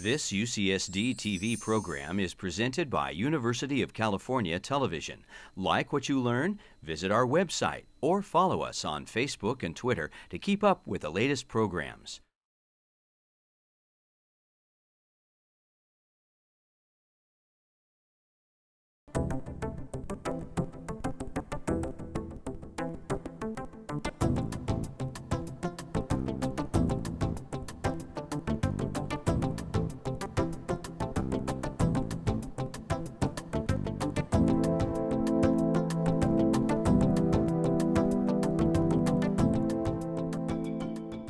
This UCSD TV program is presented by University of California Television. Like what you learn? Visit our website or follow us on Facebook and Twitter to keep up with the latest programs.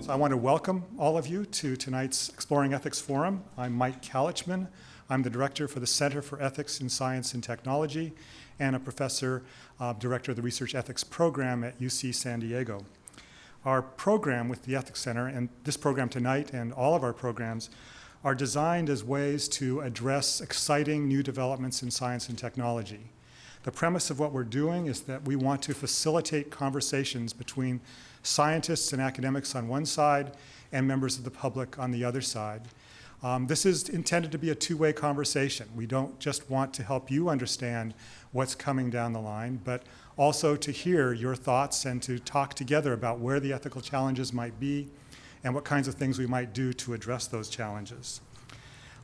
I want to welcome all of you to tonight's Exploring Ethics Forum. I'm Mike Kalichman. I'm the director for the Center for Ethics in Science and Technology and a professor, director of the Research Ethics Program at UC San Diego. Our program with the Ethics Center, and this program tonight and all of our programs, are designed as ways to address exciting new developments in science and technology. The premise of what we're doing is that we want to facilitate conversations between scientists and academics on one side and members of the public on the other side. This is intended to be a two-way conversation. We don't just want to help you understand what's coming down the line, but also to hear your thoughts and to talk together about where the ethical challenges might be and what kinds of things we might do to address those challenges.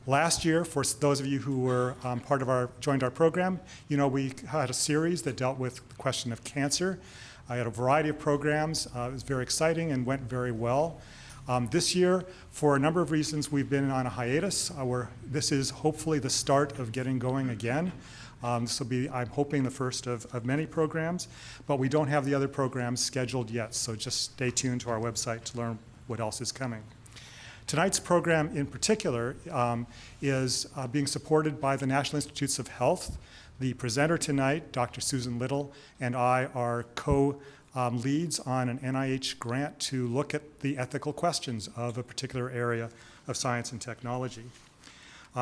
Last year, for those of you who were joined our program, you know we had a series that dealt with the question of cancer. I had a variety of programs. It was very exciting and went very well. This year, for a number of reasons, we've been on a hiatus. This is hopefully the start of getting going again. This will be, I'm hoping, the first of many programs, but we don't have the other programs scheduled yet, so just stay tuned to our website to learn what else is coming. Tonight's program in particular is being supported by the National Institutes of Health. The presenter tonight, Dr. Susan Little, and I are co-leads on an NIH grant to look at the ethical questions of a particular area of science and technology.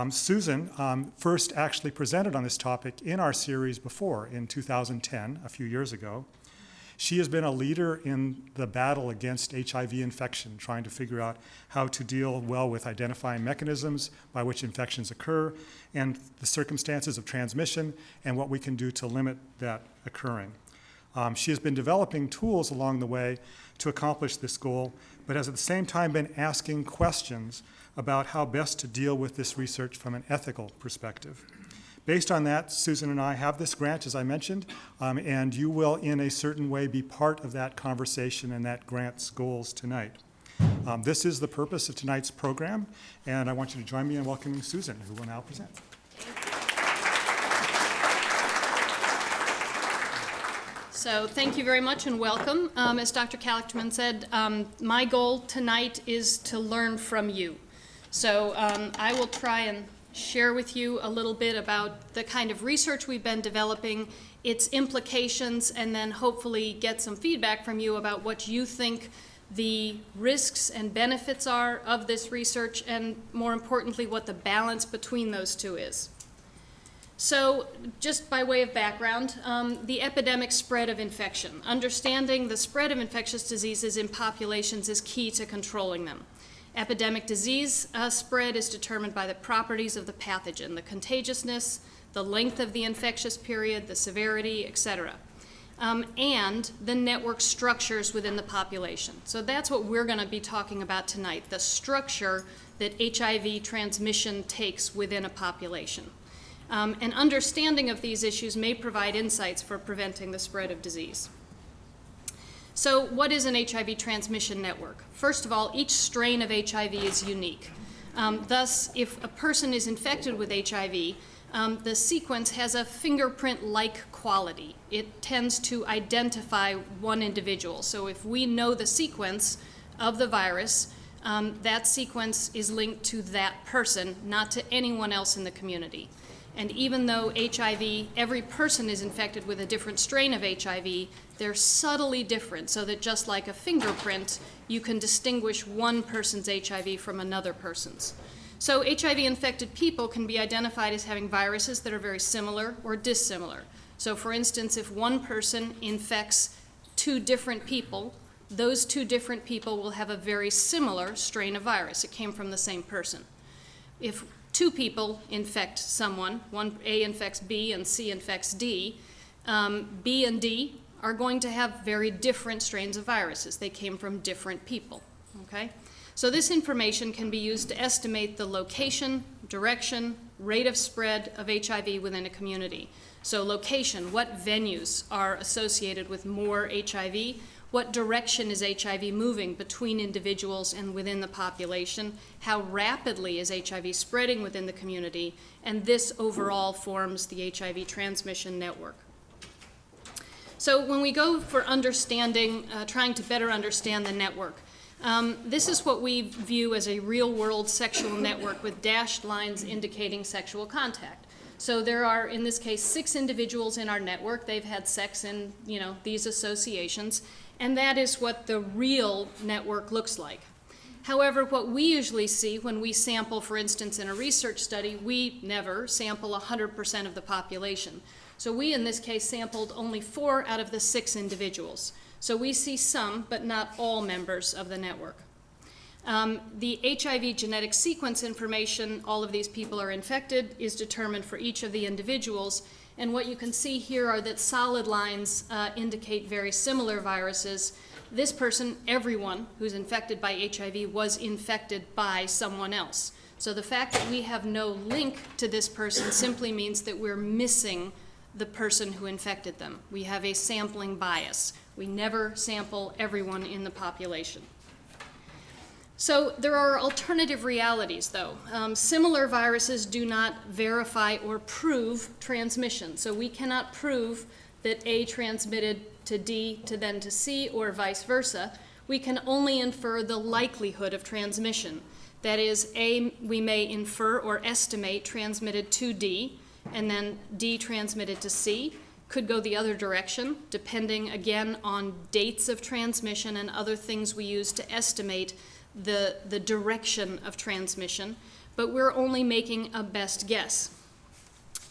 Susan first actually presented on this topic in our series before, in 2010, a few years ago. She has been a leader in the battle against HIV infection, trying to figure out how to deal well with identifying mechanisms by which infections occur and the circumstances of transmission and what we can do to limit that occurring. She has been developing tools along the way to accomplish this goal, but has at the same time been asking questions about how best to deal with this research from an ethical perspective. Based on that, Susan and I have this grant, as I mentioned, and you will, in a certain way, be part of that conversation and that grant's goals tonight. This is the purpose of tonight's program, and I want you to join me in welcoming Susan, who will now present. So thank you very much and welcome. As Dr. Kalichman said, my goal tonight is to learn from you. So I will try and share with you a little bit about the kind of research we've been developing, its implications, and then hopefully get some feedback from you about what you think the risks and benefits are of this research, and more importantly, what the balance between those two is. So just by way of background, the epidemic spread of infection. Understanding the spread of infectious diseases in populations is key to controlling them. Epidemic disease spread is determined by the properties of the pathogen, the contagiousness, the length of the infectious period, the severity, etc., and the network structures within the population. So that's what we're going to be talking about tonight, the structure that HIV transmission takes within a population. An understanding of these issues may provide insights for preventing the spread of disease. So what is an HIV transmission network? First of all, each strain of HIV is unique. Thus, if a person is infected with HIV, the sequence has a fingerprint-like quality. It tends to identify one individual. So if we know the sequence of the virus, that sequence is linked to that person, not to anyone else in the community. And even though HIV, every person is infected with a different strain of HIV, they're subtly different, so that just like a fingerprint, you can distinguish one person's HIV from another person's. So HIV-infected people can be identified as having viruses that are very similar or dissimilar. So for instance, if one person infects two different people, those two different people will have a very similar strain of virus. It came from the same person. if two people infect someone, A infects B and C infects D, B and D are going to have very different strains of viruses. They came from different people, okay? So this information can be used to estimate the location, direction, rate of spread of HIV within a community. So location, what venues are associated with more HIV? What direction is HIV moving between individuals and within the population? How rapidly is HIV spreading within the community? And this overall forms the HIV transmission network. So when we go for understanding, trying to better understand the network, this is what we view as a real-world sexual network with dashed lines indicating sexual contact. So there are, in this case, 6 individuals in our network. They've had sex in, these associations, and that is what the real network looks like. However, what we usually see when we sample, for instance, in a research study, we never sample 100% of the population. So we, in this case, sampled only 4 out of the 6 individuals. So we see some, but not all members of the network. The HIV genetic sequence information, all of these people are infected, is determined for each of the individuals. And what you can see here are that solid lines indicate very similar viruses. This person, everyone who's infected by HIV was infected by someone else. So the fact that we have no link to this person simply means that we're missing the person who infected them. We have a sampling bias. We never sample everyone in the population. So there are alternative realities, though. Similar viruses do not verify or prove transmission. So we cannot prove that A transmitted to D to then to C or vice versa. We can only infer the likelihood of transmission. That is, A, we may infer or estimate transmitted to D, and then D transmitted to C. Could go the other direction, depending again on dates of transmission and other things we use to estimate the direction of transmission, but we're only making a best guess.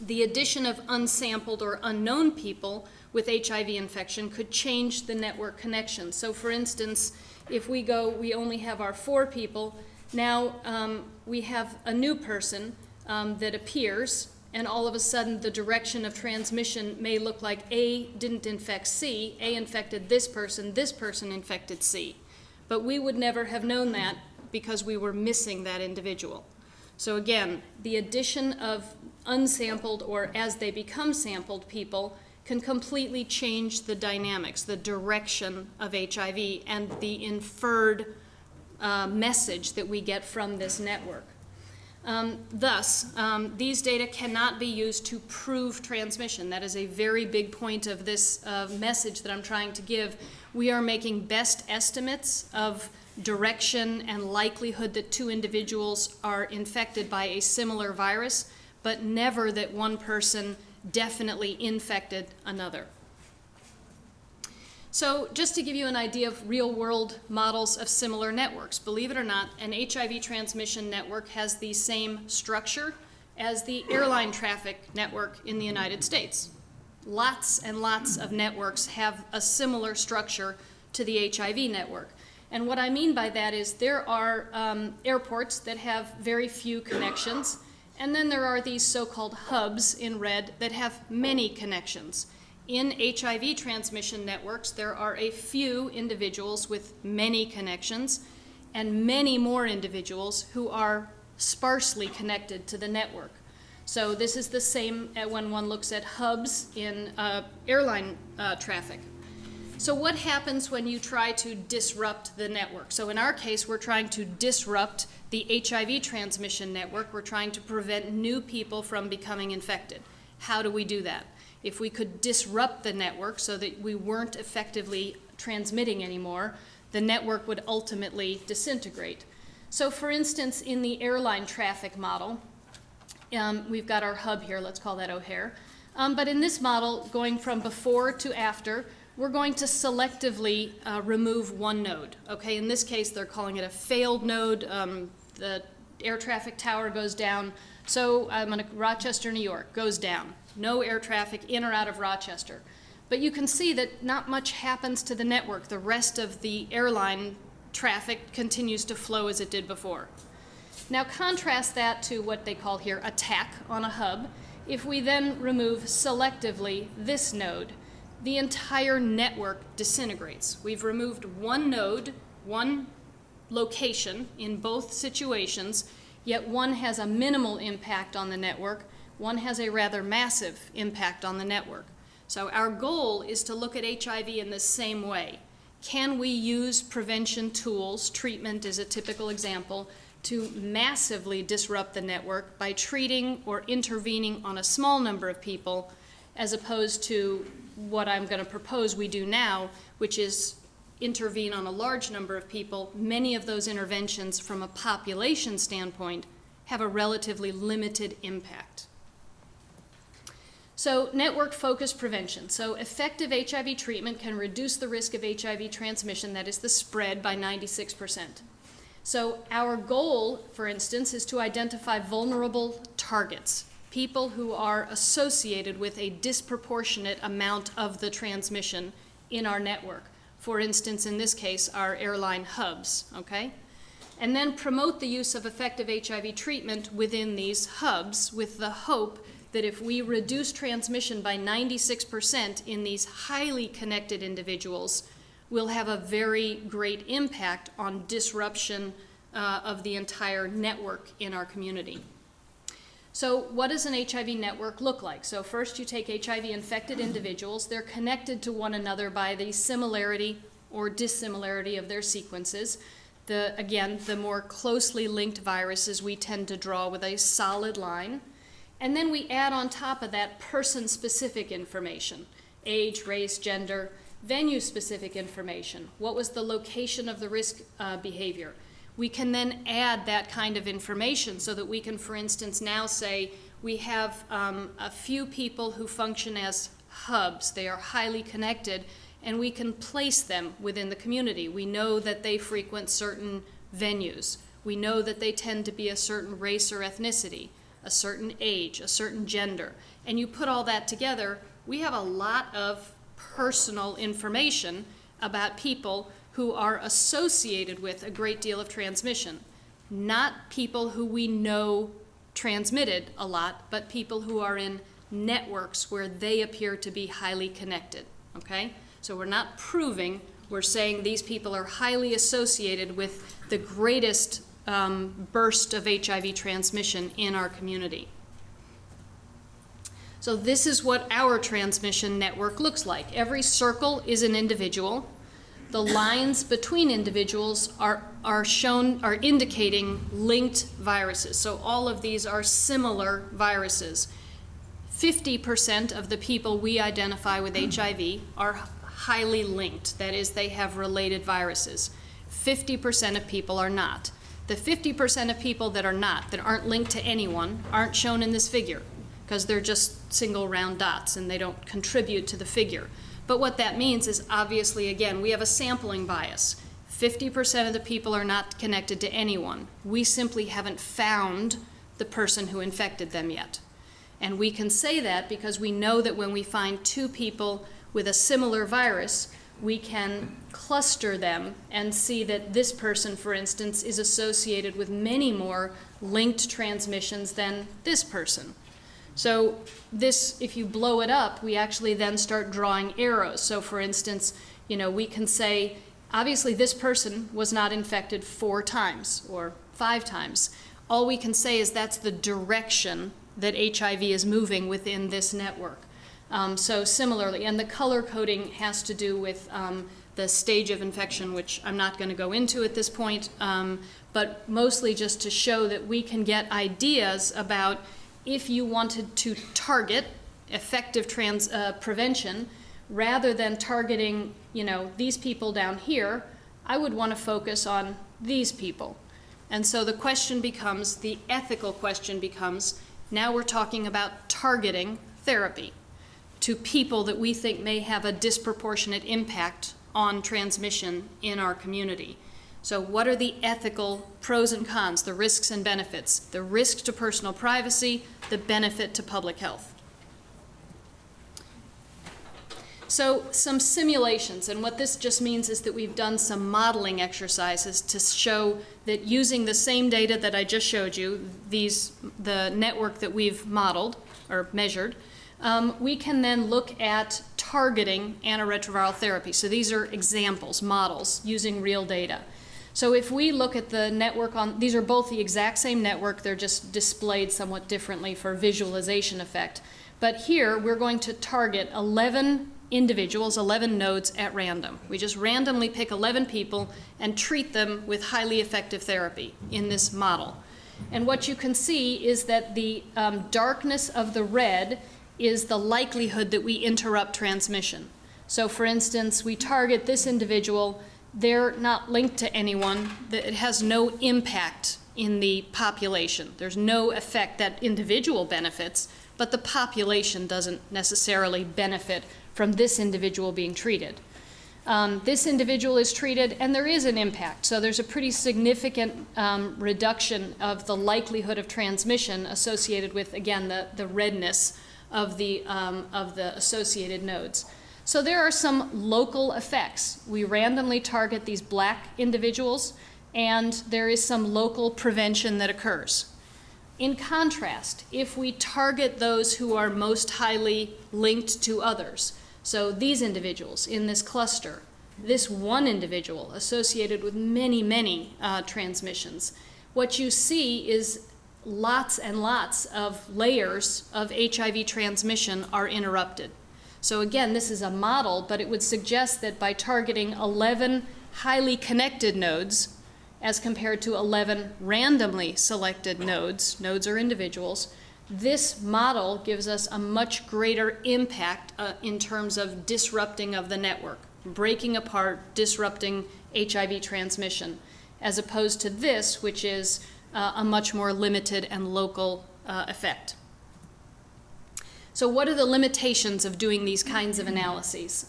The addition of unsampled or unknown people with HIV infection could change the network connection. So for instance, if we only have our 4 people, now we have a new person that appears, and all of a sudden the direction of transmission may look like A didn't infect C, A infected this person infected C. But we would never have known that because we were missing that individual. So again, the addition of unsampled or as they become sampled people can completely change the dynamics, the direction of HIV and the inferred message that we get from this network. Thus, these data cannot be used to prove transmission. That is a very big point of this message that I'm trying to give. We are making best estimates of direction and likelihood that 2 individuals are infected by a similar virus, but never that one person definitely infected another. So just to give you an idea of real-world models of similar networks, believe it or not, an HIV transmission network has the same structure as the airline traffic network in the United States. Lots and lots of networks have a similar structure to the HIV network. And what I mean by that is there are airports that have very few connections, and then there are these so-called hubs in red that have many connections. In HIV transmission networks, there are a few individuals with many connections and many more individuals who are sparsely connected to the network. So this is the same when one looks at hubs in airline traffic. So what happens when you try to disrupt the network? So in our case, we're trying to disrupt the HIV transmission network. We're trying to prevent new people from becoming infected. How do we do that? If we could disrupt the network so that we weren't effectively transmitting anymore, the network would ultimately disintegrate. So for instance, in the airline traffic model, we've got our hub here, let's call that O'Hare. But in this model, going from before to after, we're going to selectively remove one node. Okay, in this case, they're calling it a failed node. The air traffic tower goes down. So I'm going to Rochester, New York, goes down. No air traffic in or out of Rochester. But you can see that not much happens to the network. The rest of the airline traffic continues to flow as it did before. Now contrast that to what they call here attack on a hub. If we then remove selectively this node, the entire network disintegrates. We've removed one node, one location in both situations, yet one has a minimal impact on the network, one has a rather massive impact on the network. So our goal is to look at HIV in the same way. Can we use prevention tools, treatment is a typical example, to massively disrupt the network by treating or intervening on a small number of people, as opposed to what I'm going to propose we do now, which is intervene on a large number of people. Many of those interventions from a population standpoint have a relatively limited impact. So network-focused prevention. So effective HIV treatment can reduce the risk of HIV transmission, that is the spread, by 96%. So our goal, for instance, is to identify vulnerable targets, people who are associated with a disproportionate amount of the transmission in our network. For instance, in this case, our airline hubs, okay? And then promote the use of effective HIV treatment within these hubs with the hope that if we reduce transmission by 96% in these highly connected individuals, we'll have a very great impact on disruption of the entire network in our community. So what does an HIV network look like? So first you take HIV-infected individuals. They're connected to one another by the similarity or dissimilarity of their sequences. Again, the more closely linked viruses we tend to draw with a solid line. And then we add on top of that person-specific information, age, race, gender, venue-specific information. What was the location of the risk behavior? We can then add that kind of information so that we can, for instance, now say we have a few people who function as hubs. They are highly connected, and we can place them within the community. We know that they frequent certain venues. We know that they tend to be a certain race or ethnicity, a certain age, a certain gender. And you put all that together, we have a lot of personal information about people who are associated with a great deal of transmission. Not people who we know transmitted a lot, but people who are in networks where they appear to be highly connected, okay? So we're not proving, we're saying these people are highly associated with the greatest burst of HIV transmission in our community. So this is what our transmission network looks like. Every circle is an individual. The lines between individuals are indicating linked viruses. So all of these are similar viruses. 50% of the people we identify with HIV are highly linked. That is, they have related viruses. 50% of people are not. The 50% of people that are not, that aren't linked to anyone, aren't shown in this figure because they're just single round dots and they don't contribute to the figure. But what that means is, obviously, again, we have a sampling bias. 50% of the people are not connected to anyone. We simply haven't found the person who infected them yet. And we can say that because we know that when we find two people with a similar virus, we can cluster them and see that this person, for instance, is associated with many more linked transmissions than this person. So this, if you blow it up, we actually then start drawing arrows. So for instance, we can say, obviously this person was not infected 4 times or 5 times. All we can say is that's the direction that HIV is moving within this network. So similarly, and the color coding has to do with the stage of infection, which I'm not going to go into at this point, but mostly just to show that we can get ideas about if you wanted to target effective prevention, rather than targeting, these people down here, I would want to focus on these people. And so the question becomes, the ethical question becomes, now we're talking about targeting therapy to people that we think may have a disproportionate impact on transmission in our community. So what are the ethical pros and cons, the risks and benefits, the risk to personal privacy, the benefit to public health? So some simulations, and what this just means is that we've done some modeling exercises to show that using the same data that I just showed you, the network that we've modeled or measured, we can then look at targeting antiretroviral therapy. So these are examples, models, using real data. So if we look at the network these are both the exact same network, they're just displayed somewhat differently for visualization effect. But here we're going to target 11 individuals, 11 nodes at random. We just randomly pick 11 people and treat them with highly effective therapy in this model. And what you can see is that the darkness of the red is the likelihood that we interrupt transmission. So for instance, we target this individual, they're not linked to anyone, it has no impact in the population. There's no effect that individual benefits, but the population doesn't necessarily benefit from this individual being treated. This individual is treated and there is an impact. So there's a pretty significant reduction of the likelihood of transmission associated with, again, the redness of the associated nodes. So there are some local effects. We randomly target these black individuals and there is some local prevention that occurs. In contrast, if we target those who are most highly linked to others, so these individuals in this cluster, this one individual associated with many, many transmissions, what you see is lots and lots of layers of HIV transmission are interrupted. So again, this is a model, but it would suggest that by targeting 11 highly connected nodes, as compared to 11 randomly selected nodes are individuals, this model gives us a much greater impact in terms of disrupting of the network, breaking apart, disrupting HIV transmission, as opposed to this, which is a much more limited and local effect. So what are the limitations of doing these kinds of analyses?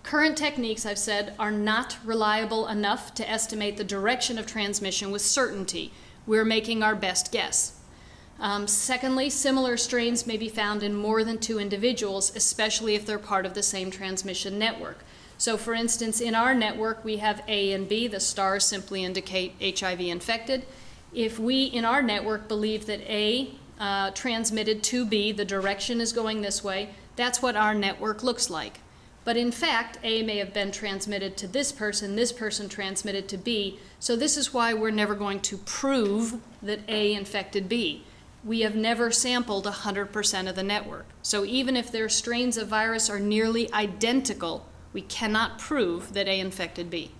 Current techniques, I've said, are not reliable enough to estimate the direction of transmission with certainty. We're making our best guess. Secondly, similar strains may be found in more than 2 individuals, especially if they're part of the same transmission network. So for instance, in our network, we have A and B. The stars simply indicate HIV infected. If we, in our network, believe that A transmitted to B, the direction is going this way, that's what our network looks like. But in fact, A may have been transmitted to this person transmitted to B, so this is why we're never going to prove that A infected B. We have never sampled 100% of the network. So even if their strains of virus are nearly identical, we cannot prove that A infected B.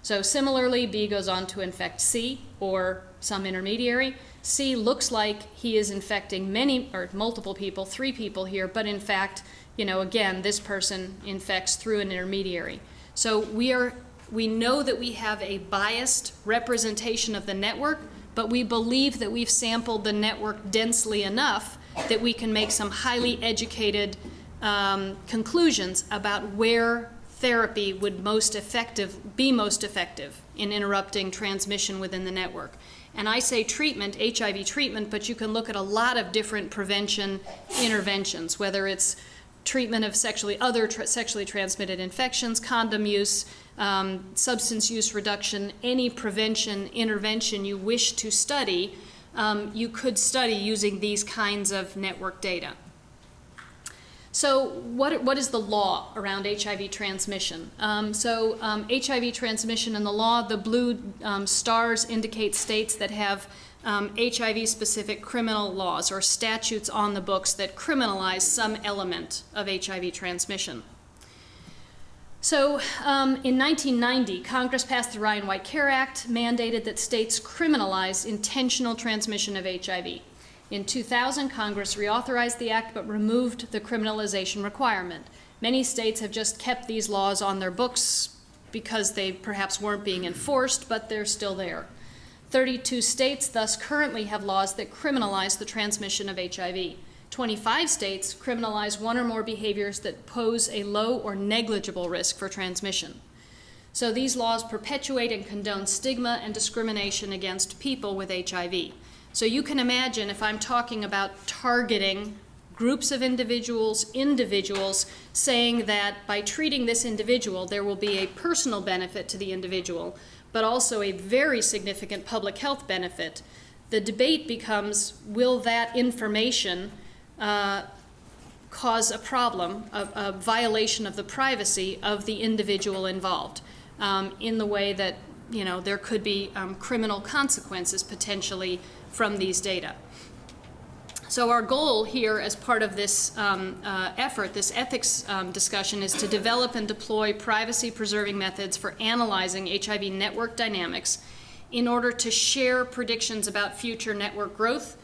So similarly, B goes on to infect C or some intermediary. C looks like he is infecting many or multiple people, 3 people here, but in fact, again, this person infects through an intermediary. So we know that we have a biased representation of the network, but we believe that we've sampled the network densely enough that we can make some highly educated conclusions about where therapy would be most effective in interrupting transmission within the network. And I say treatment, HIV treatment, but you can look at a lot of different prevention interventions, whether it's treatment of sexually transmitted infections, condom use, substance use reduction, any prevention intervention you wish to study, you could study using these kinds of network data. So what is the law around HIV transmission? HIV transmission in the law, the blue stars indicate states that have HIV-specific criminal laws or statutes on the books that criminalize some element of HIV transmission. So in 1990, Congress passed the Ryan White Care Act, mandated that states criminalize intentional transmission of HIV. In 2000, Congress reauthorized the act but removed the criminalization requirement. Many states have just kept these laws on their books because they perhaps weren't being enforced, but they're still there. 32 states thus currently have laws that criminalize the transmission of HIV. 25 states criminalize one or more behaviors that pose a low or negligible risk for transmission. So these laws perpetuate and condone stigma and discrimination against people with HIV. So you can imagine if I'm talking about targeting groups of individuals saying that by treating this individual, there will be a personal benefit to the individual, but also a very significant public health benefit. The debate becomes, will that information cause a problem, a violation of the privacy of the individual involved, in the way that, you know, there could be criminal consequences potentially from these data. So our goal here as part of this effort, this ethics discussion, is to develop and deploy privacy-preserving methods for analyzing HIV network dynamics in order to share predictions about future network growth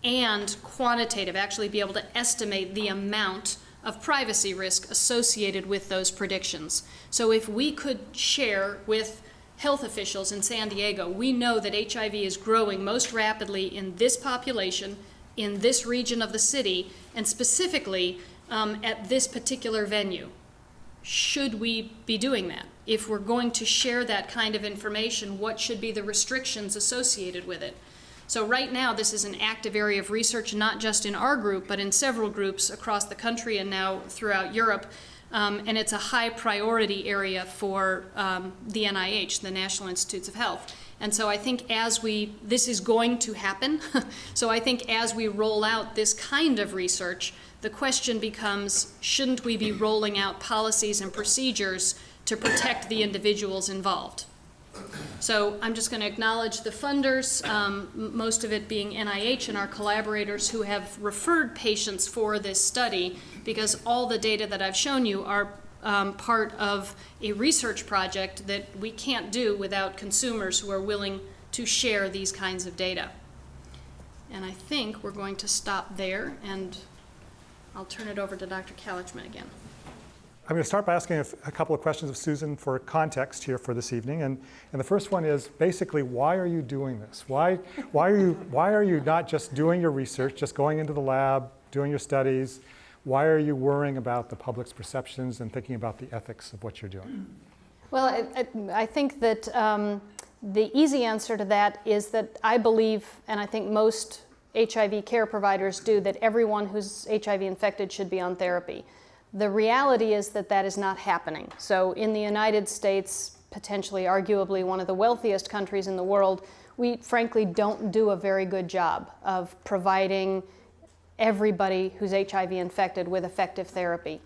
and quantitative, actually be able to estimate the amount of privacy risk associated with those predictions. So if we could share with health officials in San Diego, we know that HIV is growing most rapidly in this population, in this region of the city, and specifically at this particular venue. Should we be doing that? If we're going to share that kind of information, what should be the restrictions associated with it? So right now, this is an active area of research, not just in our group, but in several groups across the country and now throughout Europe. And it's a high priority area for the NIH, the National Institutes of Health. And so I think this is going to happen. So I think as we roll out this kind of research, the question becomes, shouldn't we be rolling out policies and procedures to protect the individuals involved? So I'm just going to acknowledge the funders, most of it being NIH and our collaborators who have referred patients for this study, because all the data that I've shown you are part of a research project that we can't do without consumers who are willing to share these kinds of data. And I think we're going to stop there, and I'll turn it over to Dr. Kalichman again. I'm going to start by asking a couple of questions of Susan for context here for this evening. And the first one is basically, why are you doing this? Why are you not just doing your research, just going into the lab, doing your studies? Why are you worrying about the public's perceptions and thinking about the ethics of what you're doing? Well, I think that the easy answer to that is that I believe, and I think most HIV care providers do, that everyone who's HIV infected should be on therapy. The reality is that that is not happening. So in the United States, potentially arguably one of the wealthiest countries in the world, we frankly don't do a very good job of providing everybody who's HIV infected with effective therapy.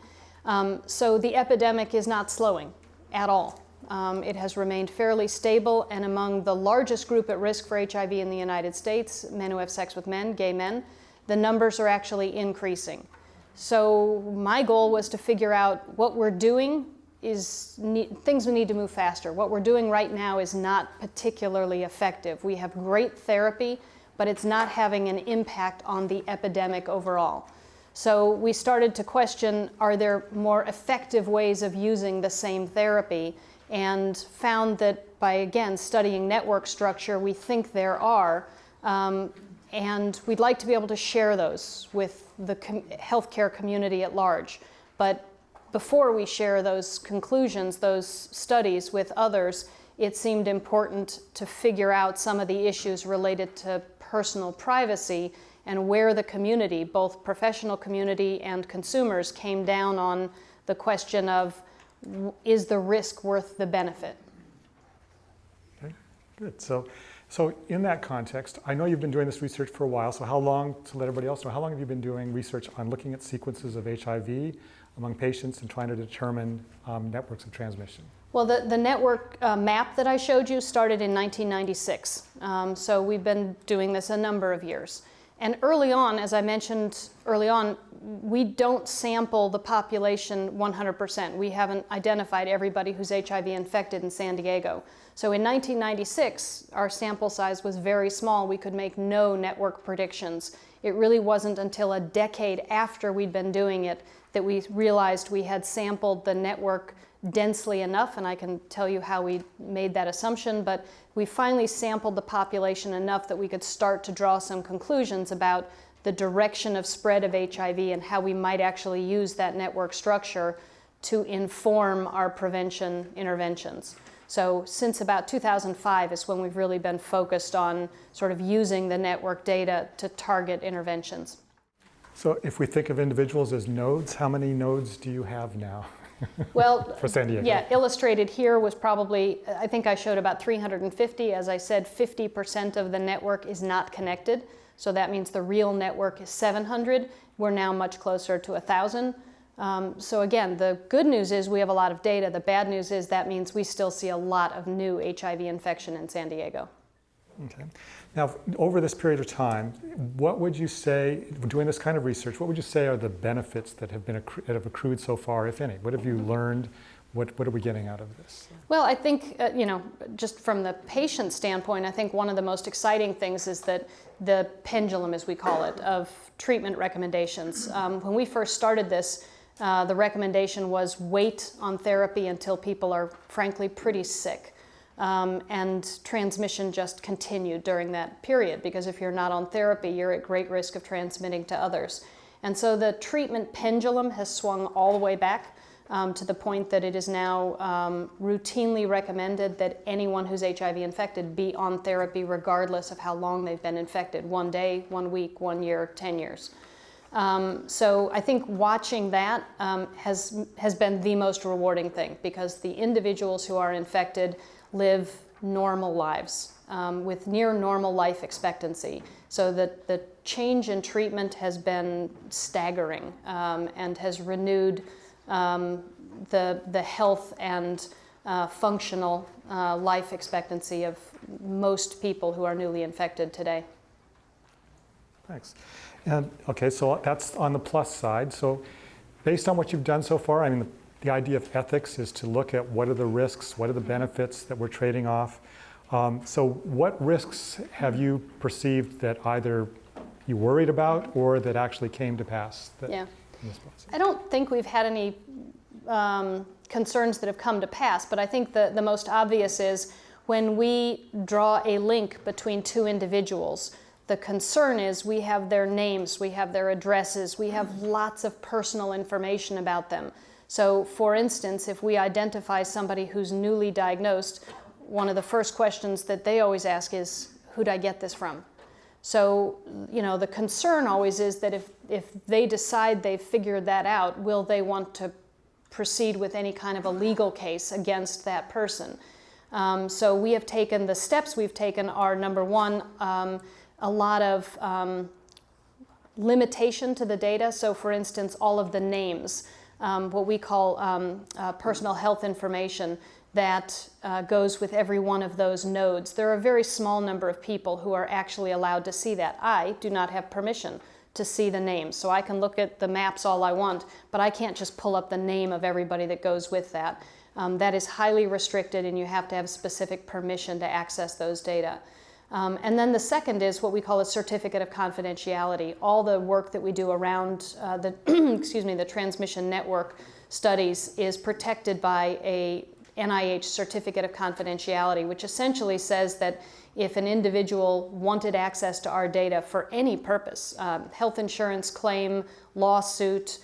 So the epidemic is not slowing at all. It has remained fairly stable, and among the largest group at risk for HIV in the United States, men who have sex with men, gay men, the numbers are actually increasing. So my goal was to figure out what we're doing is things we need to move faster. What we're doing right now is not particularly effective. We have great therapy, but it's not having an impact on the epidemic overall. So we started to question, are there more effective ways of using the same therapy? And found that by, again, studying network structure, we think there are. And we'd like to be able to share those with the healthcare community at large. But before we share those conclusions, those studies with others, it seemed important to figure out some of the issues related to personal privacy and where the community, both professional community and consumers, came down on the question of, is the risk worth the benefit? Okay, good. So in that context, I know you've been doing this research for a while, so how long, to let everybody else know, how long have you been doing research on looking at sequences of HIV among patients and trying to determine networks of transmission? Well, the network map that I showed you started in 1996. So we've been doing this a number of years. And early on, as I mentioned early on, we don't sample the population 100%. We haven't identified everybody who's HIV infected in San Diego. So in 1996, our sample size was very small. We could make no network predictions. It really wasn't until a decade after we'd been doing it that we realized we had sampled the network densely enough, and I can tell you how we made that assumption, but we finally sampled the population enough that we could start to draw some conclusions about the direction of spread of HIV and how we might actually use that network structure to inform our prevention interventions. So since about 2005 is when we've really been focused on sort of using the network data to target interventions. So if we think of individuals as nodes, how many nodes do you have now? Well, for San Diego? Yeah, illustrated here was probably, I think I showed about 350. As I said, 50% of the network is not connected. So that means the real network is 700. We're now much closer to 1,000. So again, the good news is we have a lot of data. The bad news is that means we still see a lot of new HIV infection in San Diego. Okay. Now, over this period of time, what would you say, doing this kind of research, what would you say are the benefits that have been that have accrued so far, if any? What have you learned? What are we getting out of this? Well, I think, just from the patient standpoint, I think one of the most exciting things is that the pendulum, as we call it, of treatment recommendations. When we first started this, the recommendation was wait on therapy until people are, frankly, pretty sick. And transmission just continued during that period, because if you're not on therapy, you're at great risk of transmitting to others. And so the treatment pendulum has swung all the way back to the point that it is now routinely recommended that anyone who's HIV infected be on therapy regardless of how long they've been infected, 1 day, 1 week, 1 year, 10 years. So I think watching that has been the most rewarding thing, because the individuals who are infected live normal lives with near normal life expectancy. So that the change in treatment has been staggering and has renewed the health and functional life expectancy of most people who are newly infected today. Thanks. And okay, so that's on the plus side. So based on what you've done so far, I mean, the idea of ethics is to look at what are the risks, what are the benefits that we're trading off. So what risks have you perceived that either you worried about or that actually came to pass? Yeah. I don't think we've had any concerns that have come to pass, but I think the most obvious is when we draw a link between two individuals, the concern is we have their names, we have their addresses, we have lots of personal information about them. So, for instance, if we identify somebody who's newly diagnosed, one of the first questions that they always ask is, who'd I get this from? So, the concern always is that if they decide they've figured that out, will they want to proceed with any kind of a legal case against that person? So we have taken, the steps we've taken are, number one, a lot of limitation to the data. So, for instance, all of the names, what we call personal health information that goes with every one of those nodes. There are a very small number of people who are actually allowed to see that. I do not have permission to see the names. So I can look at the maps all I want, but I can't just pull up the name of everybody that goes with that. That is highly restricted, and you have to have specific permission to access those data. And then the second is what we call a certificate of confidentiality. All the work that we do around the transmission network studies is protected by a NIH certificate of confidentiality, which essentially says that if an individual wanted access to our data for any purpose, health insurance claim, lawsuit,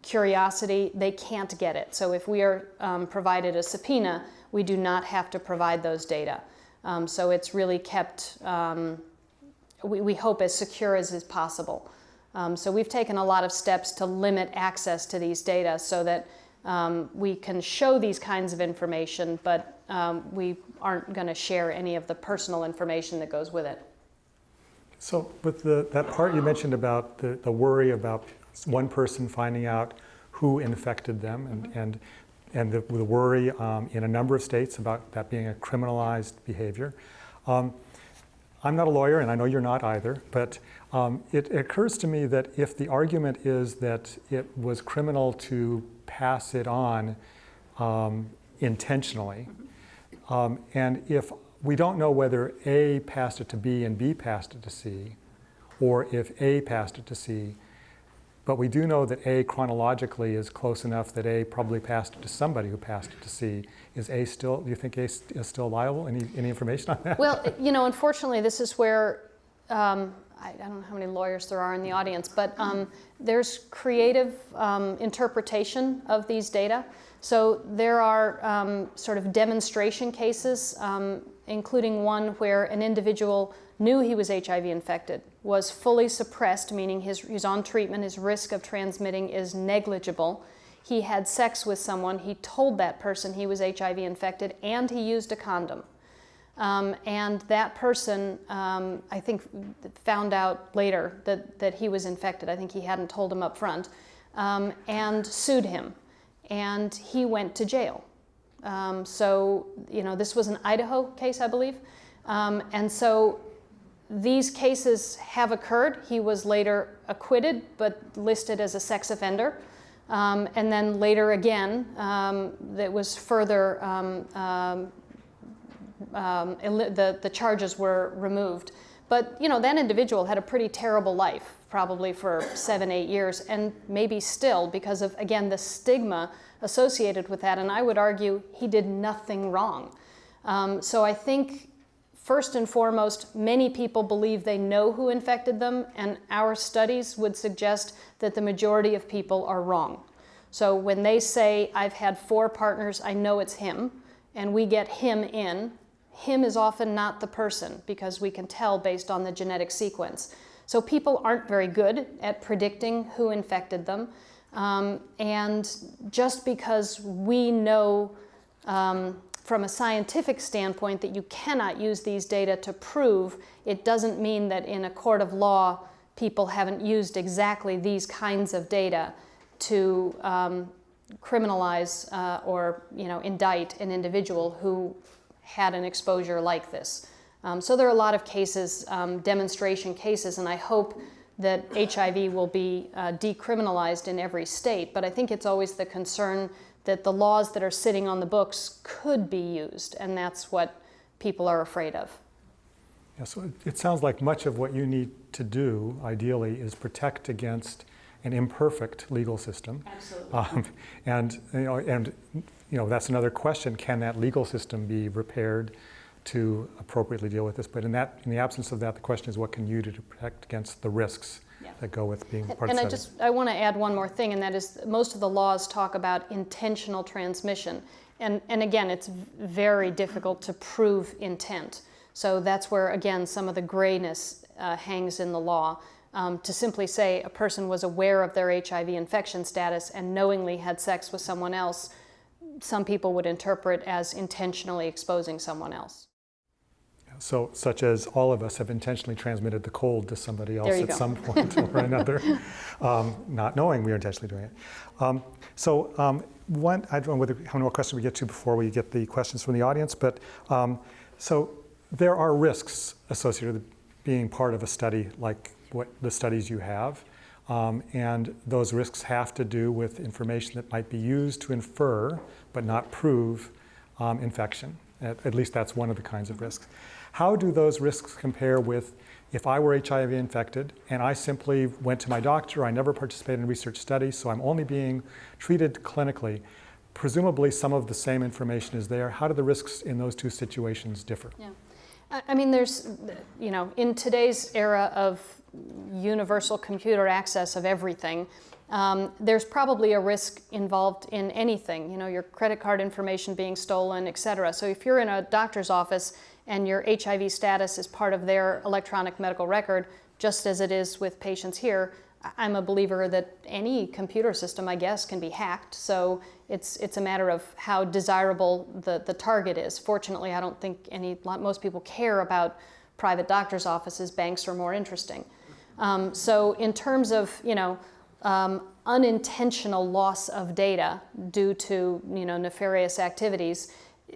curiosity, they can't get it. So if we are provided a subpoena, we do not have to provide those data. So it's really kept, we hope, as secure as is possible. So we've taken a lot of steps to limit access to these data so that we can show these kinds of information, but we aren't going to share any of the personal information that goes with it. So with that part you mentioned about the worry about one person finding out who infected them, and the worry in a number of states about that being a criminalized behavior. I'm not a lawyer, and I know you're not either, but it occurs to me that if the argument is that it was criminal to pass it on intentionally, and if we don't know whether A passed it to B and B passed it to C, or if A passed it to C, but we do know that A chronologically is close enough that A probably passed it to somebody who passed it to C. Is A still, do you think A is still liable? Any information on that? Well, unfortunately, this is where, I don't know how many lawyers there are in the audience, but there's creative interpretation of these data. So there are sort of demonstration cases including one where an individual knew he was HIV infected, was fully suppressed, meaning he's on treatment, his risk of transmitting is negligible. He had sex with someone, he told that person he was HIV infected, and he used a condom. And that person, I think, found out later that he was infected. I think he hadn't told him up front, and sued him. And he went to jail. So, this was an Idaho case, I believe. And so these cases have occurred. He was later acquitted, but listed as a sex offender. And then later again, that was further, the charges were removed. But, that individual had a pretty terrible life, probably for 7-8 years, and maybe still because of, again, the stigma associated with that. And I would argue he did nothing wrong. So I think, first and foremost, many people believe they know who infected them, and our studies would suggest that the majority of people are wrong. So when they say, I've had 4 partners, I know it's him, and we get him in, him is often not the person, because we can tell based on the genetic sequence. So people aren't very good at predicting who infected them. And just because we know from a scientific standpoint that you cannot use these data to prove, it doesn't mean that in a court of law people haven't used exactly these kinds of data to criminalize or indict an individual who had an exposure like this. So there are a lot of cases, demonstration cases, and I hope that HIV will be decriminalized in every state, but I think it's always the concern that the laws that are sitting on the books could be used, and that's what people are afraid of. Yeah, so it sounds like much of what you need to do, ideally, is protect against an imperfect legal system. Absolutely. And that's another question: can that legal system be repaired to appropriately deal with this? But in the absence of that, the question is, what can you do to protect against the risks that go with being part of the study? I want to add one more thing, and that is most of the laws talk about intentional transmission. And again, it's very difficult to prove intent. So that's where, again, some of the grayness hangs in the law. To simply say a person was aware of their HIV infection status and knowingly had sex with someone else, some people would interpret as intentionally exposing someone else. So, such as all of us have intentionally transmitted the cold to somebody else at some point or another, not knowing we are intentionally doing it. I don't know how many more questions we get to before we get the questions from the audience, but so there are risks associated with being part of a study like what the studies you have, and those risks have to do with information that might be used to infer but not prove infection. At least that's one of the kinds of risks. How do those risks compare with if I were HIV infected and I simply went to my doctor, I never participated in research studies, so I'm only being treated clinically? Presumably some of the same information is there. How do the risks in those two situations differ? Yeah. I mean, there's, in today's era of universal computer access of everything, there's probably a risk involved in anything, your credit card information being stolen, et cetera. So if you're in a doctor's office and your HIV status is part of their electronic medical record, just as it is with patients here, I'm a believer that any computer system, I guess, can be hacked. So it's a matter of how desirable the target is. Fortunately, I don't think most people care about private doctor's offices. Banks are more interesting. So in terms of, unintentional loss of data due to, nefarious activities,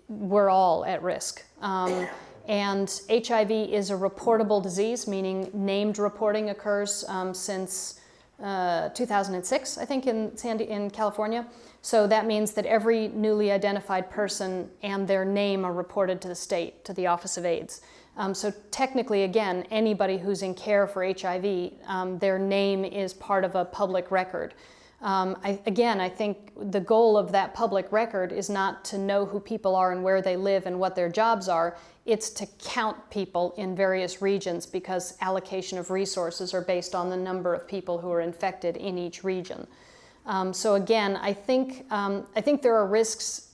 we're all at risk. And HIV is a reportable disease, meaning named reporting occurs since 2006, I think, in California. So that means that every newly identified person and their name are reported to the state, to the Office of AIDS. So technically, again, anybody who's in care for HIV, their name is part of a public record. I think the goal of that public record is not to know who people are and where they live and what their jobs are. It's to count people in various regions, because allocation of resources are based on the number of people who are infected in each region. So again, I think there are risks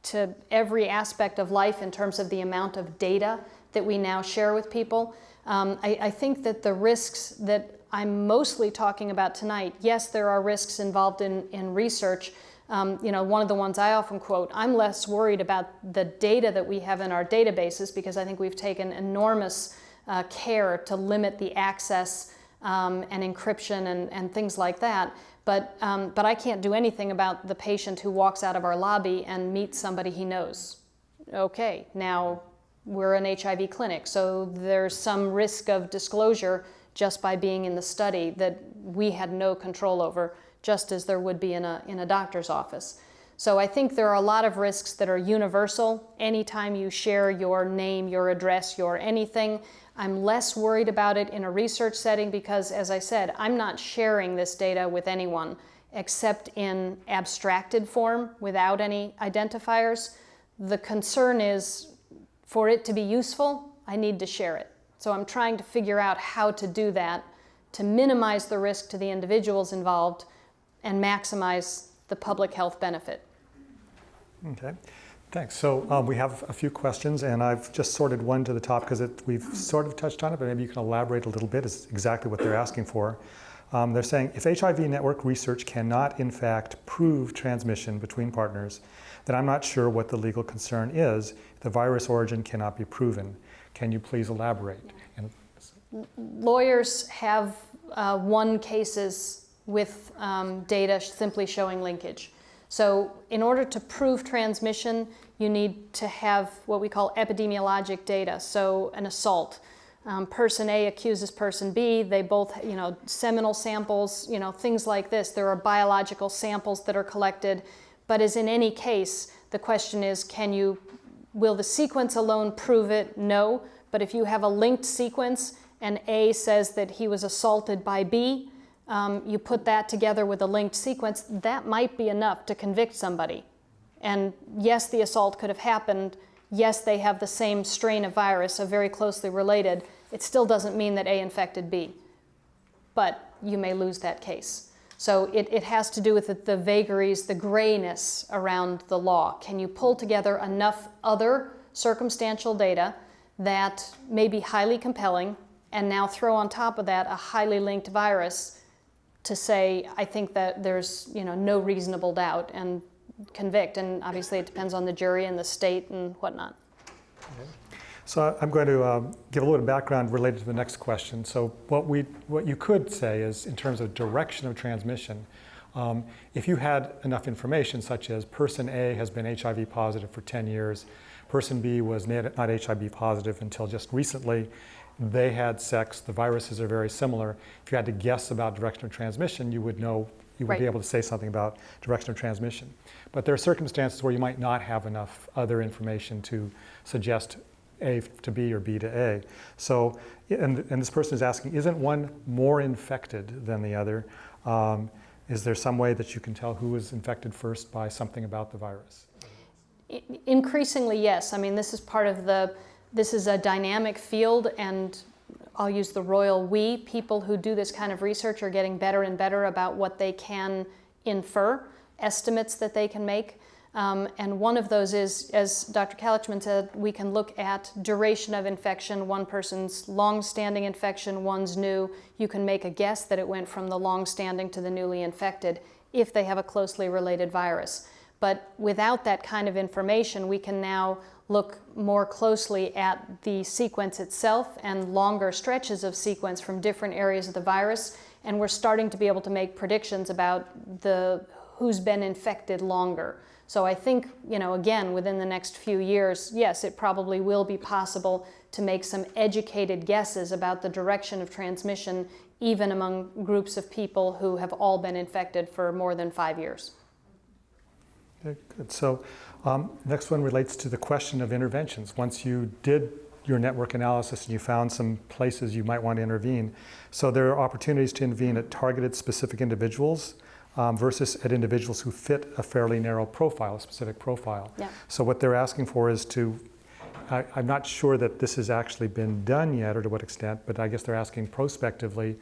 to every aspect of life in terms of the amount of data that we now share with people. I think that the risks that I'm mostly talking about tonight, yes, there are risks involved in research. One of the ones I often quote, I'm less worried about the data that we have in our databases because I think we've taken enormous care to limit the access and encryption and things like that. But I can't do anything about the patient who walks out of our lobby and meets somebody he knows. Okay, now we're an HIV clinic, so there's some risk of disclosure just by being in the study that we had no control over, just as there would be in a doctor's office. So I think there are a lot of risks that are universal. Anytime you share your name, your address, your anything, I'm less worried about it in a research setting because, as I said, I'm not sharing this data with anyone except in abstracted form without any identifiers. The concern is, for it to be useful, I need to share it. So I'm trying to figure out how to do that to minimize the risk to the individuals involved and maximize the public health benefit. Okay, thanks. So we have a few questions, and I've just sorted one to the top because we've sort of touched on it, but maybe you can elaborate a little bit. It's exactly what they're asking for. They're saying, if HIV network research cannot in fact prove transmission between partners, then I'm not sure what the legal concern is if the virus origin cannot be proven. Can you please elaborate? And lawyers have won cases with data simply showing linkage. So in order to prove transmission, you need to have what we call epidemiologic data. So an assault. Person A accuses person B, they both, seminal samples, things like this. There are biological samples that are collected, but as in any case, the question is, will the sequence alone prove it? No, but if you have a linked sequence and A says that he was assaulted by B, you put that together with a linked sequence, that might be enough to convict somebody. And yes, the assault could have happened. Yes, they have the same strain of virus, so very closely related. It still doesn't mean that A infected B, but you may lose that case. So it has to do with the vagaries, the grayness around the law. Can you pull together enough other circumstantial data that may be highly compelling and now throw on top of that a highly linked virus to say, I think that there's no reasonable doubt and convict? And obviously it depends on the jury and the state and whatnot. Okay. So I'm going to give a little background related to the next question. So what you could say is, in terms of direction of transmission, if you had enough information, such as person A has been HIV positive for 10 years, person B was not HIV positive until just recently, they had sex, the viruses are very similar. If you had to guess about direction of transmission, you would know, you would Right. be able to say something about direction of transmission. But there are circumstances where you might not have enough other information to suggest A to B or B to A. So, and this person is asking, isn't one more infected than the other? Is there some way that you can tell who was infected first by something about the virus? Increasingly, yes. I mean, this is a dynamic field, and I'll use the royal we. People who do this kind of research are getting better and better about what they can infer, estimates that they can make. And one of those is, as Dr. Kalichman said, we can look at duration of infection. One person's long-standing infection, one's new. You can make a guess that it went from the long-standing to the newly infected if they have a closely related virus. But without that kind of information, we can now look more closely at the sequence itself and longer stretches of sequence from different areas of the virus. And we're starting to be able to make predictions about who's been infected longer. So I think, again, within the next few years, yes, it probably will be possible to make some educated guesses about the direction of transmission, even among groups of people who have all been infected for more than 5 years. Okay, good. So next one relates to the question of interventions. Once you did your network analysis and you found some places you might want to intervene, so there are opportunities to intervene at targeted specific individuals versus at individuals who fit a fairly narrow profile, a specific profile. Yeah. So what they're asking for is I'm not sure that this has actually been done yet or to what extent, but I guess they're asking prospectively,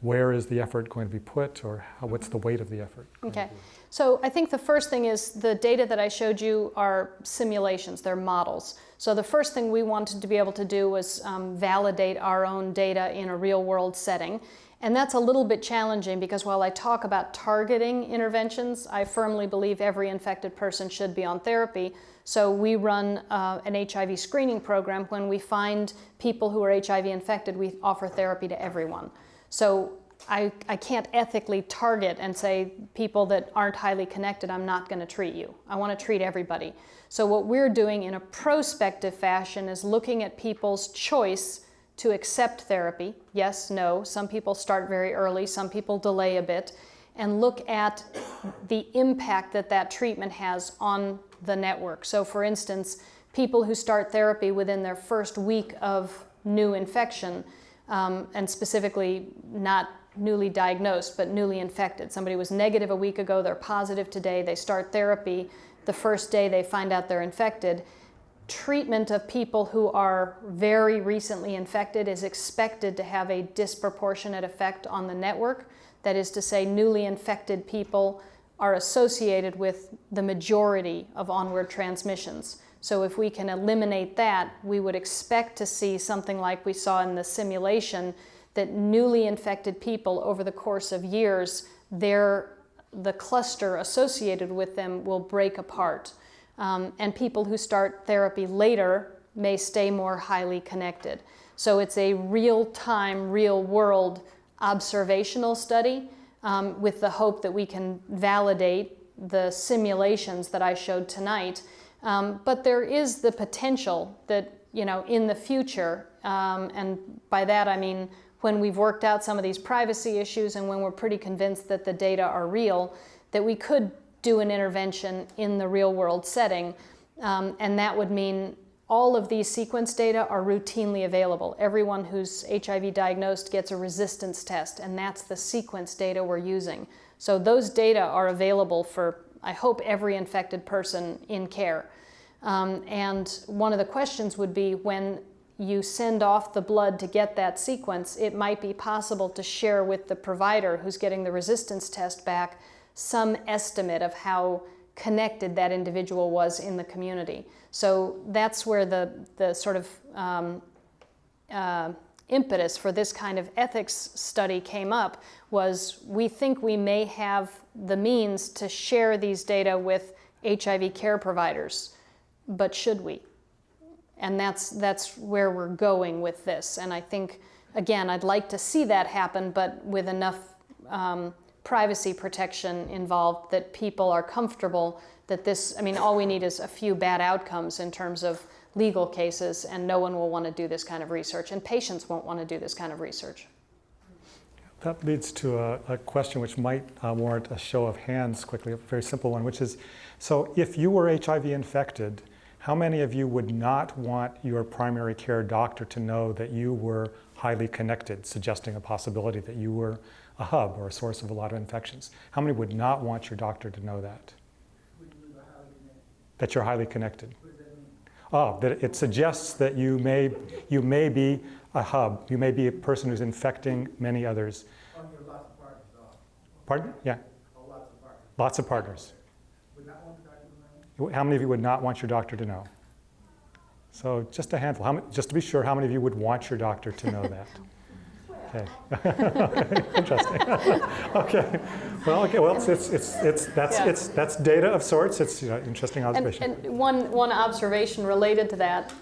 Where is the effort going to be put, or what's the weight of the effort? Okay. So I think the first thing is the data that I showed you are simulations, they're models. So the first thing we wanted to be able to do was validate our own data in a real world setting. And that's a little bit challenging because while I talk about targeting interventions, I firmly believe every infected person should be on therapy. So we run an HIV screening program. When we find people who are HIV infected, we offer therapy to everyone. So I can't ethically target and say people that aren't highly connected, I'm not going to treat you. I want to treat everybody. So what we're doing in a prospective fashion is looking at people's choice to accept therapy. Yes, no. Some people start very early, some people delay a bit, and look at the impact that that treatment has on the network. So for instance, people who start therapy within their first week of new infection, and specifically not newly diagnosed, but newly infected. Somebody was negative a week ago, they're positive today, they start therapy. The first day they find out they're infected. Treatment of people who are very recently infected is expected to have a disproportionate effect on the network. That is to say, newly infected people are associated with the majority of onward transmissions. So if we can eliminate that, we would expect to see something like we saw in the simulation, that newly infected people over the course of years, the cluster associated with them will break apart. And people who start therapy later may stay more highly connected. So it's a real-time, real-world observational study with the hope that we can validate the simulations that I showed tonight. But there is the potential that, in the future, and by that I mean when we've worked out some of these privacy issues and when we're pretty convinced that the data are real, that we could do an intervention in the real world setting. And that would mean all of these sequence data are routinely available. Everyone who's HIV diagnosed gets a resistance test, and that's the sequence data we're using. So those data are available for, I hope, every infected person in care. And one of the questions would be, when you send off the blood to get that sequence, it might be possible to share with the provider who's getting the resistance test back some estimate of how connected that individual was in the community. So that's where the sort of impetus for this kind of ethics study came up, was we think we may have the means to share these data with HIV care providers, but should we? And that's where we're going with this. And I think, again, I'd like to see that happen, but with enough privacy protection involved that people are comfortable that this, all we need is a few bad outcomes in terms of legal cases, and no one will want to do this kind of research, and patients won't want to do this kind of research. That leads to a question which might warrant a show of hands quickly, a very simple one, which is, so if you were HIV infected, how many of you would not want your primary care doctor to know that you were highly connected, suggesting a possibility that you were a hub or a source of a lot of infections? How many would not want your doctor to know that? That you're highly connected? That it suggests that you may be a hub. You may be a person who's infecting many others. Pardon? Yeah. Lots of partners. How many of you would not want your doctor to know? So just a handful. Just to be sure, how many of you would want your doctor to know that? Okay. Interesting. Okay. Well, that's data of sorts. It's interesting observation. And one observation related to that.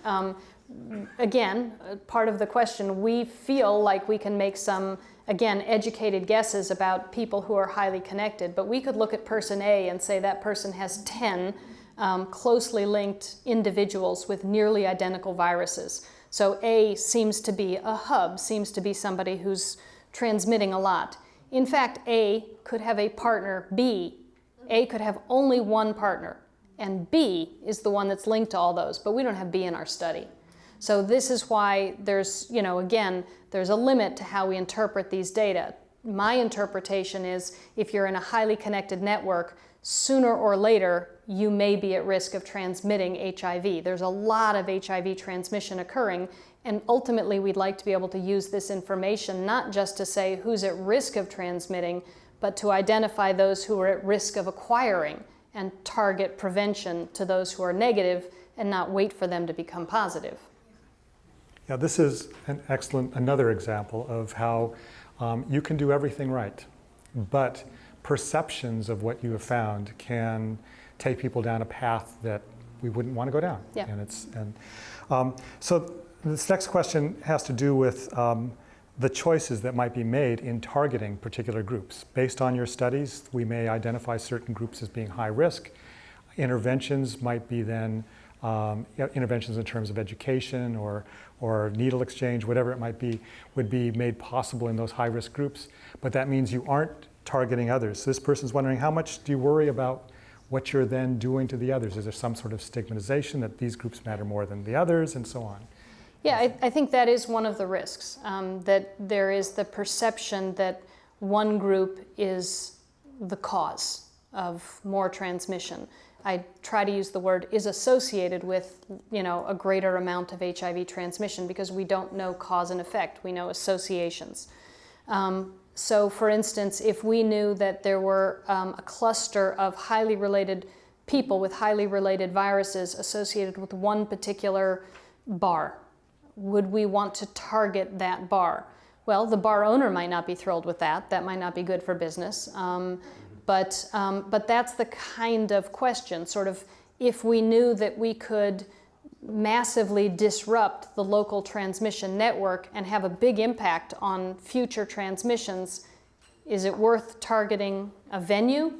Again, part of the question, we feel like we can make some, again, educated guesses about people who are highly connected, but we could look at person A and say that person has 10 closely linked individuals with nearly identical viruses. So A seems to be a hub, seems to be somebody who's transmitting a lot. In fact, A could have a partner B. A could have only one partner, and B is the one that's linked to all those, but we don't have B in our study. So this is why there's, again, there's a limit to how we interpret these data. My interpretation is, if you're in a highly connected network, sooner or later, you may be at risk of transmitting HIV. There's a lot of HIV transmission occurring, And ultimately, we'd like to be able to use this information not just to say who's at risk of transmitting, but to identify those who are at risk of acquiring and target prevention to those who are negative and not wait for them to become positive. Yeah, this is another example of how you can do everything right, but perceptions of what you have found can take people down a path that we wouldn't want to go down. Yeah. So this next question has to do with the choices that might be made in targeting particular groups. Based on your studies, we may identify certain groups as being high risk. Interventions might be then interventions in terms of education or needle exchange, whatever it might be, would be made possible in those high-risk groups. But that means you aren't targeting others. So this person's wondering, how much do you worry about what you're then doing to the others? Is there some sort of stigmatization that these groups matter more than the others, and so on? Yeah, I think that is one of the risks, that there is the perception that one group is the cause of more transmission. I try to use the word is associated with, a greater amount of HIV transmission because we don't know cause and effect. We know associations. So for instance, if we knew that there were a cluster of highly related people with highly related viruses associated with one particular bar, would we want to target that bar? Well, the bar owner might not be thrilled with that. That might not be good for business. But that's the kind of question, sort of, if we knew that we could massively disrupt the local transmission network and have a big impact on future transmissions, is it worth targeting a venue,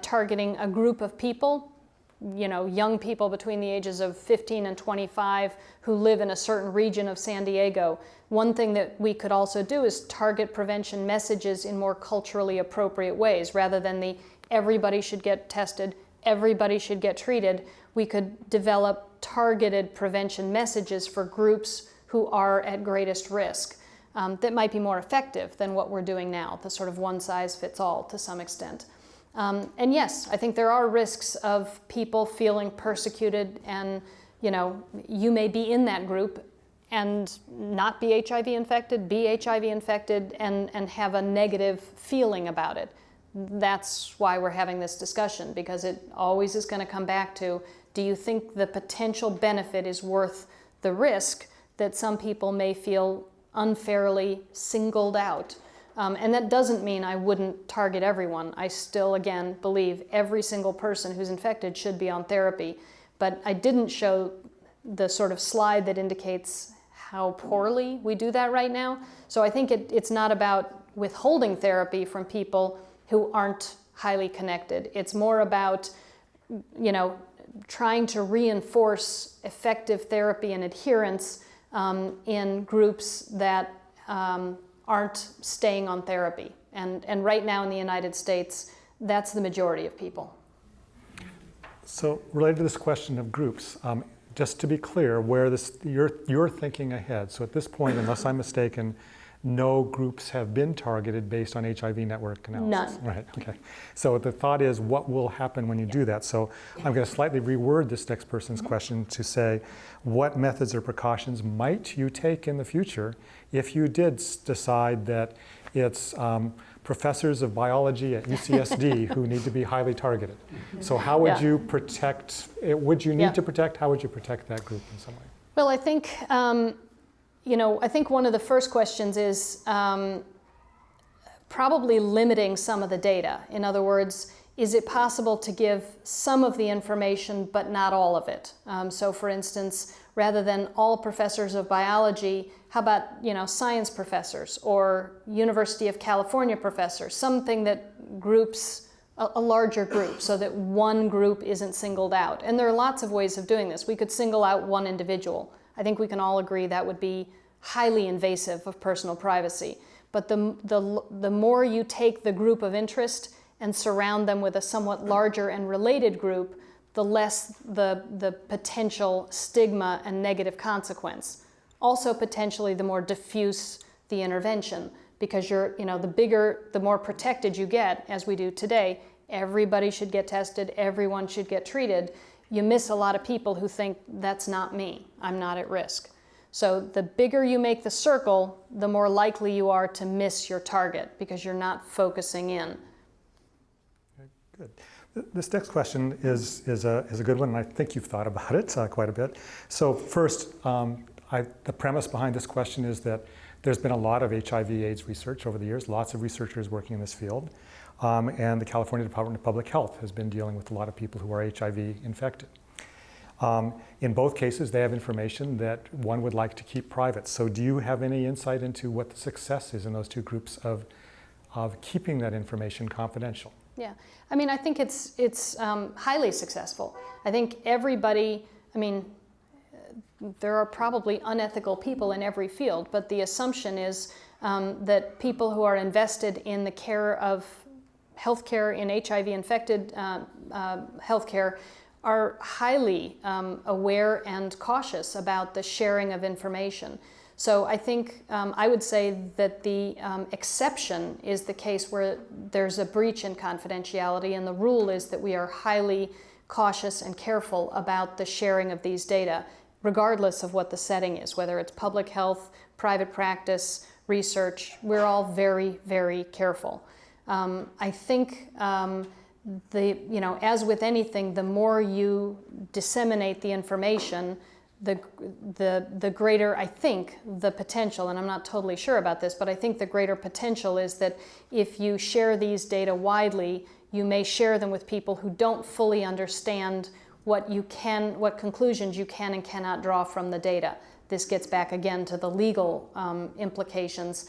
targeting a group of people, young people between the ages of 15 and 25 who live in a certain region of San Diego? One thing that we could also do is target prevention messages in more culturally appropriate ways. Rather than the everybody should get tested, everybody should get treated, we could develop targeted prevention messages for groups who are at greatest risk that might be more effective than what we're doing now, the sort of one size fits all to some extent. And yes, I think there are risks of people feeling persecuted, and you may be in that group and not be HIV infected, be HIV infected, and have a negative feeling about it. That's why we're having this discussion, because it always is going to come back to, do you think the potential benefit is worth the risk that some people may feel unfairly singled out? And that doesn't mean I wouldn't target everyone. I still, again, believe every single person who's infected should be on therapy. But I didn't show the sort of slide that indicates how poorly we do that right now. So I think it's not about withholding therapy from people who aren't highly connected. It's more about, trying to reinforce effective therapy and adherence in groups that aren't staying on therapy. And right now in the United States, that's the majority of people. So related to this question of groups, just to be clear, where you're thinking ahead. So at this point, unless I'm mistaken, no groups have been targeted based on HIV network analysis. None. Right, okay. So the thought is, what will happen when you do that? So I'm going to slightly reword this next person's question to say, what methods or precautions might you take in the future if you did decide that it's professors of biology at UCSD who need to be highly targeted? So how would you protect, would you need to protect, how would you protect that group in some way? Well, I think, I think one of the first questions is probably limiting some of the data. In other words, is it possible to give some of the information but not all of it? So for instance, rather than all professors of biology, how about science professors or University of California professors, something that groups a larger group so that one group isn't singled out. And there are lots of ways of doing this. We could single out one individual. I think we can all agree that would be highly invasive of personal privacy. But the more you take the group of interest and surround them with a somewhat larger and related group, the less the potential stigma and negative consequence. Also potentially the more diffuse the intervention, because the bigger, the more protected you get, as we do today. Everybody should get tested, everyone should get treated. You miss a lot of people who think, that's not me, I'm not at risk. So the bigger you make the circle, the more likely you are to miss your target because you're not focusing in. Okay, good. This next question is a good one, and I think you've thought about it quite a bit. So first, the premise behind this question is that there's been a lot of HIV/AIDS research over the years, lots of researchers working in this field, and the California Department of Public Health has been dealing with a lot of people who are HIV infected. In both cases, they have information that one would like to keep private. So do you have any insight into what the success is in those two groups of keeping that information confidential? Yeah, I mean, I think it's highly successful. I think everybody, I mean, there are probably unethical people in every field, but the assumption is that people who are invested in the care of healthcare, in HIV-infected healthcare, are highly aware and cautious about the sharing of information. So I think I would say that the exception is the case where there's a breach in confidentiality, and the rule is that we are highly cautious and careful about the sharing of these data, regardless of what the setting is, whether it's public health, private practice, research. We're all very, very careful. I think as with anything, the more you disseminate the information, the greater, I think, the potential, and I'm not totally sure about this, but I think the greater potential is that if you share these data widely, you may share them with people who don't fully understand what conclusions you can and cannot draw from the data. This gets back again to the legal implications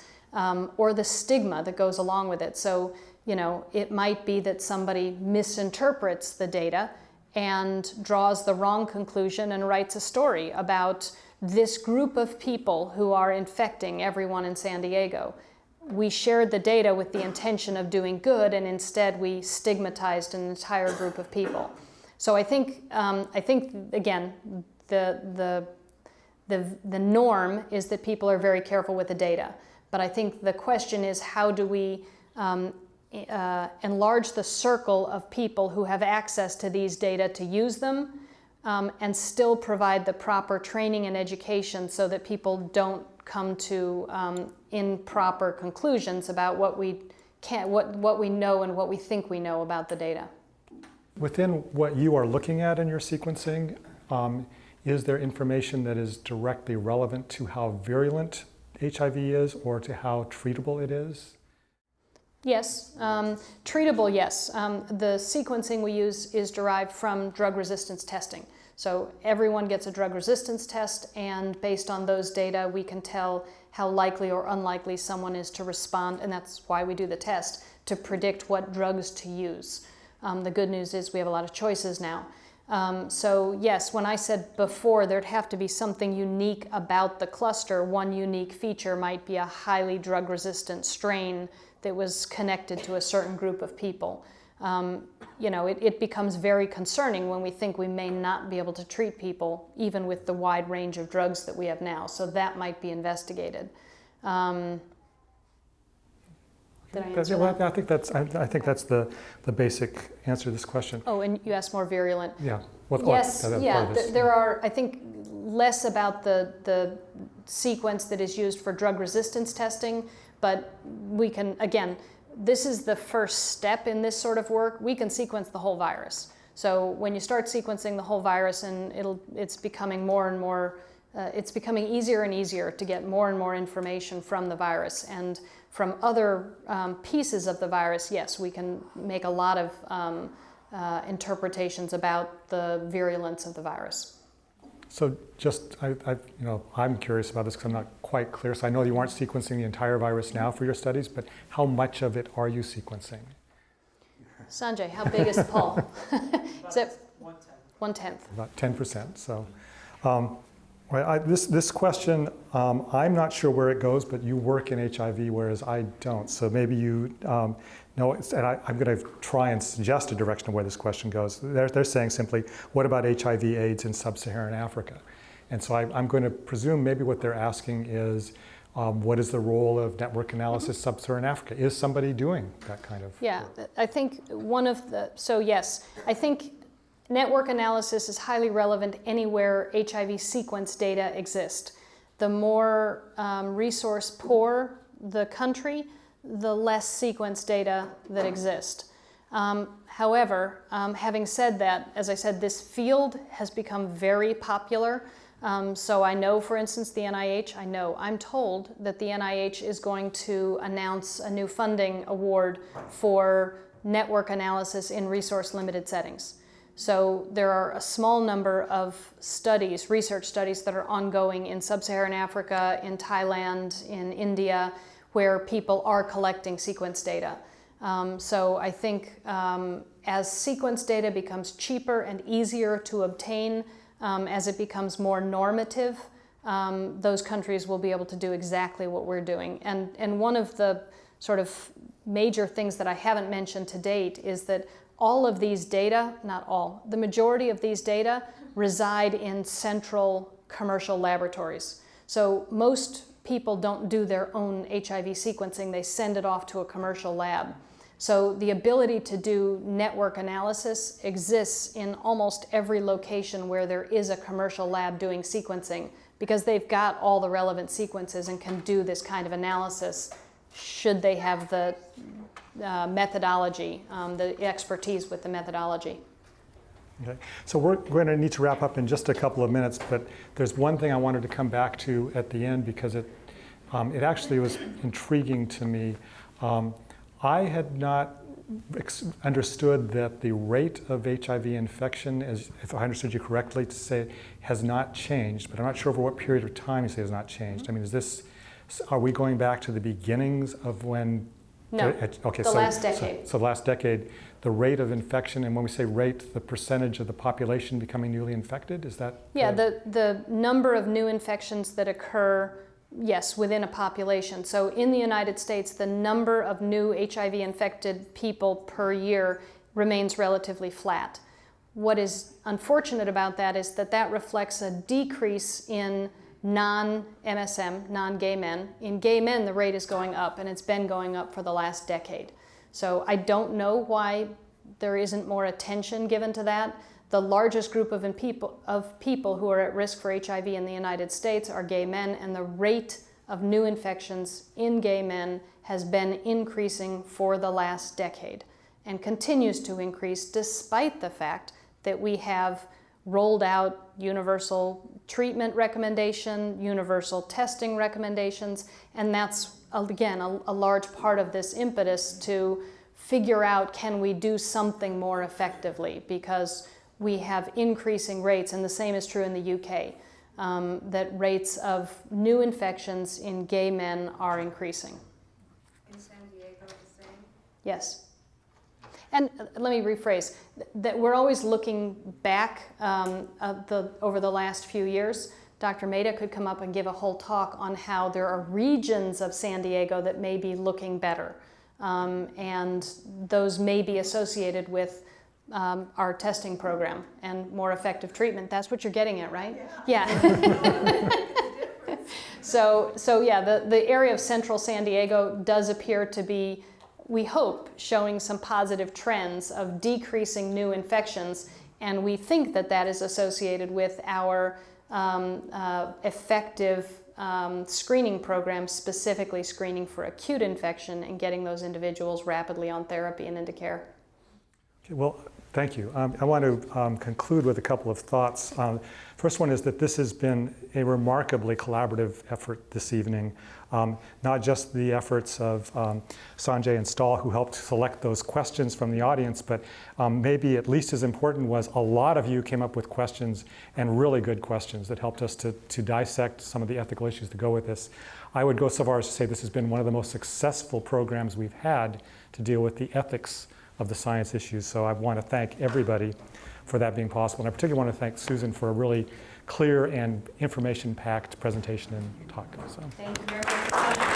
or the stigma that goes along with it. So, it might be that somebody misinterprets the data and draws the wrong conclusion and writes a story about this group of people who are infecting everyone in San Diego. We shared the data with the intention of doing good, and instead we stigmatized an entire group of people. So I think again, the norm is that people are very careful with the data. But I think the question is, how do we enlarge the circle of people who have access to these data to use them and still provide the proper training and education so that people don't come to improper conclusions about what we know and what we think we know about the data. Within what you are looking at in your sequencing, is there information that is directly relevant to how virulent HIV is or to how treatable it is? Yes, treatable, yes. The sequencing we use is derived from drug resistance testing. So everyone gets a drug resistance test, and based on those data, we can tell how likely or unlikely someone is to respond, and that's why we do the test, to predict what drugs to use. The good news is we have a lot of choices now. So yes, when I said before there'd have to be something unique about the cluster, one unique feature might be a highly drug-resistant strain that was connected to a certain group of people. It becomes very concerning when we think we may not be able to treat people, even with the wide range of drugs that we have now. So that might be investigated. Did I answer that? I think that's the basic answer to this question. Oh, and you asked more virulent. Yeah. Yes, there are, I think, less about the sequence that is used for drug resistance testing, but we can, again, this is the first step in this sort of work. We can sequence the whole virus. So when you start sequencing the whole virus, and it's becoming more and more, it's becoming easier and easier to get more and more information from the virus. And from other pieces of the virus, yes, we can make a lot of interpretations about the virulence of the virus. So just, I'm curious about this because I'm not quite clear. So I know you aren't sequencing the entire virus now for your studies, but how much of it are you sequencing? Sanjay, how big is the poll? Is it 1/10? About 10%. So this question, I'm not sure where it goes, but you work in HIV, whereas I don't. So maybe you know, and I'm going to try and suggest a direction of where this question goes. They're saying simply, what about HIV/AIDS in sub-Saharan Africa? And so I'm going to presume maybe what they're asking is, what is the role of network analysis sub-Saharan Africa? Is somebody doing that kind of work? I think yes, I think network analysis is highly relevant anywhere HIV sequence data exist. the more resource poor the country, the less sequence data that exist. However, having said that, as I said, this field has become very popular. So I know, for instance, the NIH, I'm told that the NIH is going to announce a new funding award for network analysis in resource-limited settings. So there are a small number of studies, research studies, that are ongoing in sub-Saharan Africa, in Thailand, in India, where people are collecting sequence data. So I think as sequence data becomes cheaper and easier to obtain, as it becomes more normative, those countries will be able to do exactly what we're doing. And one of the sort of major things that I haven't mentioned to date is that all of these data, not all, the majority of these data reside in central commercial laboratories. So most people don't do their own HIV sequencing, they send it off to a commercial lab. So the ability to do network analysis exists in almost every location where there is a commercial lab doing sequencing, because they've got all the relevant sequences and can do this kind of analysis should they have the methodology, the expertise with the methodology. Okay, so we're going to need to wrap up in just a couple of minutes, but there's one thing I wanted to come back to at the end because it actually was intriguing to me. I had not understood that the rate of HIV infection, if I understood you correctly, to say has not changed, but I'm not sure over what period of time you say has not changed. I mean, are we going back to the beginnings of when? No, okay, the last decade. So last decade, the rate of infection, and when we say rate, the percentage of the population becoming newly infected, is that? Yeah, the number of new infections that occur, yes, within a population. So in the United States, the number of new HIV infected people per year remains relatively flat. What is unfortunate about that is that reflects a decrease in non-MSM, non-gay men. In gay men, the rate is going up, and it's been going up for the last decade. So I don't know why there isn't more attention given to that. The largest group of people who are at risk for HIV in the United States are gay men, and the rate of new infections in gay men has been increasing for the last decade and continues to increase despite the fact that we have rolled out universal treatment recommendation, universal testing recommendations, and that's, again, a large part of this impetus to figure out, can we do something more effectively? Because we have increasing rates, and the same is true in the UK, that rates of new infections in gay men are increasing. In San Diego, the same? Yes. And let me rephrase, that we're always looking back over the last few years. Dr. Maida could come up and give a whole talk on how there are regions of San Diego that may be looking better. And those may be associated with our testing program and more effective treatment. That's what you're getting at, right? Yeah. So yeah, the area of central San Diego does appear to be, we hope, showing some positive trends of decreasing new infections, and we think that is associated with our effective screening program, specifically screening for acute infection and getting those individuals rapidly on therapy and into care. Okay, well, thank you. I want to conclude with a couple of thoughts. First one is that this has been a remarkably collaborative effort this evening. Not just the efforts of Sanjay and Stahl, who helped select those questions from the audience, but maybe at least as important was a lot of you came up with questions, and really good questions that helped us to dissect some of the ethical issues that go with this. I would go so far as to say this has been one of the most successful programs we've had to deal with the ethics of the science issues. So I want to thank everybody for that being possible. And I particularly want to thank Susan for a really clear and information-packed presentation and talk. So. Thank you very much.